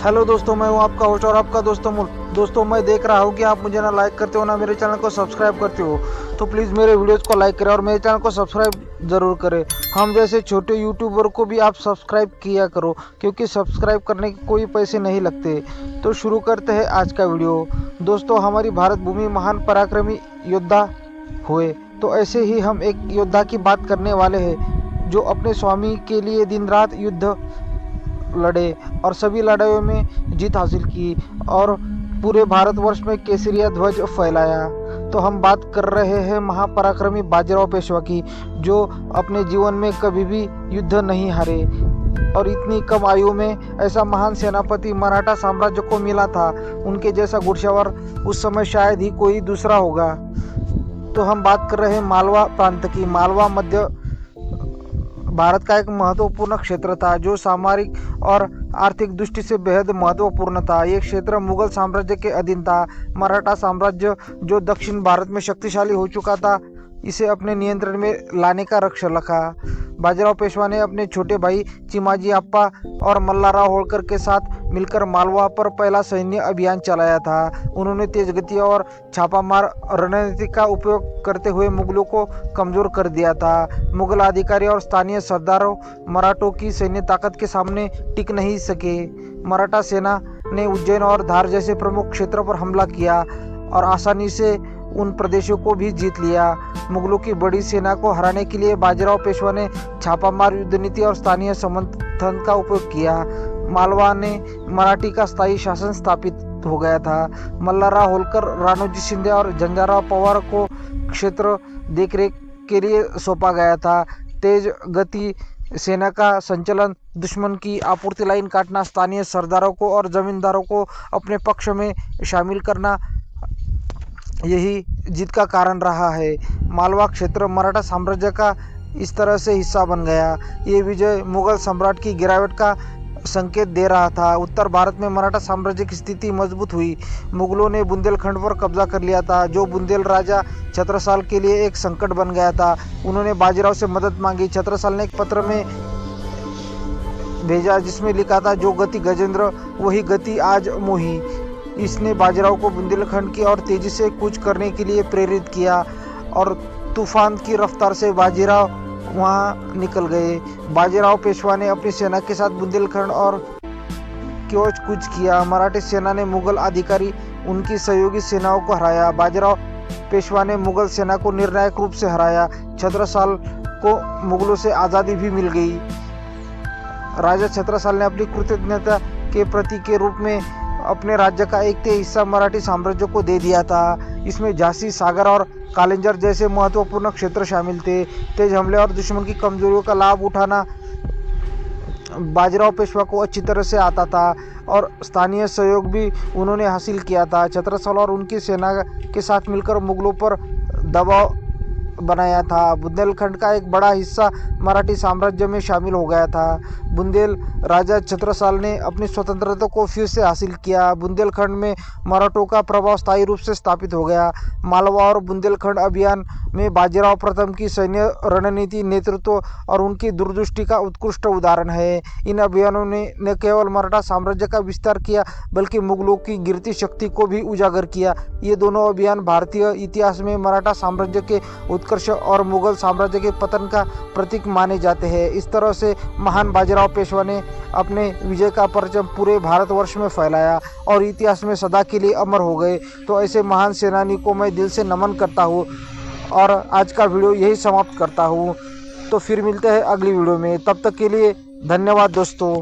Hello दोस्तों, मैं हूं आपका होस्ट और आपका दोस्तों मैं देख रहा हूं कि आप मुझे ना लाइक करते हो ना मेरे चैनल को सब्सक्राइब करते हो। तो प्लीज़ मेरे वीडियोस को लाइक करें और मेरे चैनल को सब्सक्राइब ज़रूर करें। हम जैसे छोटे यूट्यूबर को भी आप सब्सक्राइब किया करो, क्योंकि सब्सक्राइब करने के कोई पैसे नहीं लगते। तो शुरू करते हैं आज का वीडियो। दोस्तों, हमारी भारत भूमि महान पराक्रमी योद्धा हुए, तो ऐसे ही हम एक योद्धा की बात करने वाले हैं जो अपने स्वामी के लिए दिन रात युद्ध लड़े और सभी लड़ाइयों में जीत हासिल की और पूरे भारतवर्ष में केसरिया ध्वज फहराया। तो हम बात कर रहे हैं महापराक्रमी बाजीराव पेशवा की, जो अपने जीवन में कभी भी युद्ध नहीं हारे और इतनी कम आयु में ऐसा महान सेनापति मराठा साम्राज्य को मिला था। उनके जैसा घुड़सवार उस समय शायद ही कोई दूसरा होगा। तो हम बात कर रहे हैं मालवा प्रांत की। मालवा मध्य भारत का एक महत्वपूर्ण क्षेत्र था जो सामरिक और आर्थिक दृष्टि से बेहद महत्वपूर्ण था। ये क्षेत्र मुगल साम्राज्य के अधीन था। मराठा साम्राज्य जो दक्षिण भारत में शक्तिशाली हो चुका था, इसे अपने नियंत्रण में लाने का लक्ष्य रखा। बाजीराव पेशवा ने अपने छोटे भाई चिमाजी अप्पा और मल्हारराव होळकर के साथ मिलकर मालवा पर पहला सैन्य अभियान चलाया था। उन्होंने तेज गति और छापामार रणनीति का उपयोग करते हुए मुगलों को कमजोर कर दिया था। मुगल अधिकारी और स्थानीय सरदारों मराठों की सैन्य ताकत के सामने टिक नहीं सके। मराठा सेना ने उज्जैन और धार जैसे प्रमुख क्षेत्रों पर हमला किया और आसानी से उन प्रदेशों को भी जीत लिया। मुगलों की बड़ी सेना को हराने के लिए बाजीराव पेशवा ने छापामार युद्ध नीति और स्थानीय समर्थन का उपयोग किया। मालवा ने मराठी का स्थायी शासन स्थापित हो गया था। मल्हारराव होळकर, राणोजी शिंदे और झंझारराव पवार को क्षेत्र देखरेख के लिए सौंपा गया था। तेज गति सेना का संचालन, दुश्मन की आपूर्ति लाइन काटना, स्थानीय सरदारों को और जमींदारों को अपने पक्ष में शामिल करना, यही जीत का कारण रहा है। मालवा क्षेत्र मराठा साम्राज्य का इस तरह से हिस्सा बन गया। ये विजय मुगल सम्राट की गिरावट का संकेत दे रहा था। उत्तर भारत में मराठा साम्राज्य की स्थिति मजबूत हुई। मुगलों ने बुंदेलखंड पर कब्जा कर लिया था, जो बुंदेल राजा छत्रसाल के लिए एक संकट बन गया था। उन्होंने बाजीराव से मदद मांगी। छत्रसाल ने एक पत्र में भेजा जिसमें लिखा था, जो गति गजेंद्र वही गति आज मोही। इसने बाजीराव को बुंदेलखंड की और तेजी से कूच करने के लिए प्रेरित किया और तूफान की रफ्तार से बाजीराव वहां निकल गए। बाजीराव पेशवा ने अपनी सेना के साथ बुंदेलखंड और क्योच कूच किया। मराठी सेना ने मुगल अधिकारी उनकी सहयोगी सेनाओं को हराया। बाजीराव पेशवा ने मुगल सेना को निर्णायक रूप से हराया। छत्रसाल को मुगलों से आज़ादी भी मिल गई। राजा छत्रसाल ने अपनी कृतज्ञता के प्रतीक के रूप में अपने राज्य का एक तिहाई हिस्सा मराठी साम्राज्य को दे दिया था। इसमें झांसी, सागर और कालिंजर जैसे महत्वपूर्ण क्षेत्र शामिल थे। तेज हमले और दुश्मन की कमजोरियों का लाभ उठाना बाजीराव पेशवा को अच्छी तरह से आता था और स्थानीय सहयोग भी उन्होंने हासिल किया था। छत्रसाल और उनकी सेना के साथ मिलकर मुगलों पर दबाव बनाया था। बुंदेलखंड का एक बड़ा हिस्सा मराठी साम्राज्य में शामिल हो गया था। बुंदेल राजा छत्रसाल ने अपनी स्वतंत्रता को फिर से हासिल किया। बुंदेलखंड में मराठों का प्रभाव स्थायी रूप से स्थापित हो गया। मालवा और बुंदेलखंड अभियान में बाजीराव प्रथम की सैन्य रणनीति, नेतृत्व और उनकी दूरदृष्टि का उत्कृष्ट उदाहरण है। इन अभियानों ने न केवल मराठा साम्राज्य का विस्तार किया, बल्कि मुगलों की गिरती शक्ति को भी उजागर किया। ये दोनों अभियान भारतीय इतिहास में मराठा साम्राज्य के उत्कर्ष और मुगल साम्राज्य के पतन का प्रतीक माने जाते हैं। इस तरह से महान बाजीराव पेशवा ने अपने विजय का परचम पूरे भारतवर्ष में फैलाया और इतिहास में सदा के लिए अमर हो गए। तो ऐसे महान सेनानी को मैं दिल से नमन करता हूँ और आज का वीडियो यही समाप्त करता हूँ। तो फिर मिलते हैं अगली वीडियो में। तब तक के लिए धन्यवाद दोस्तों।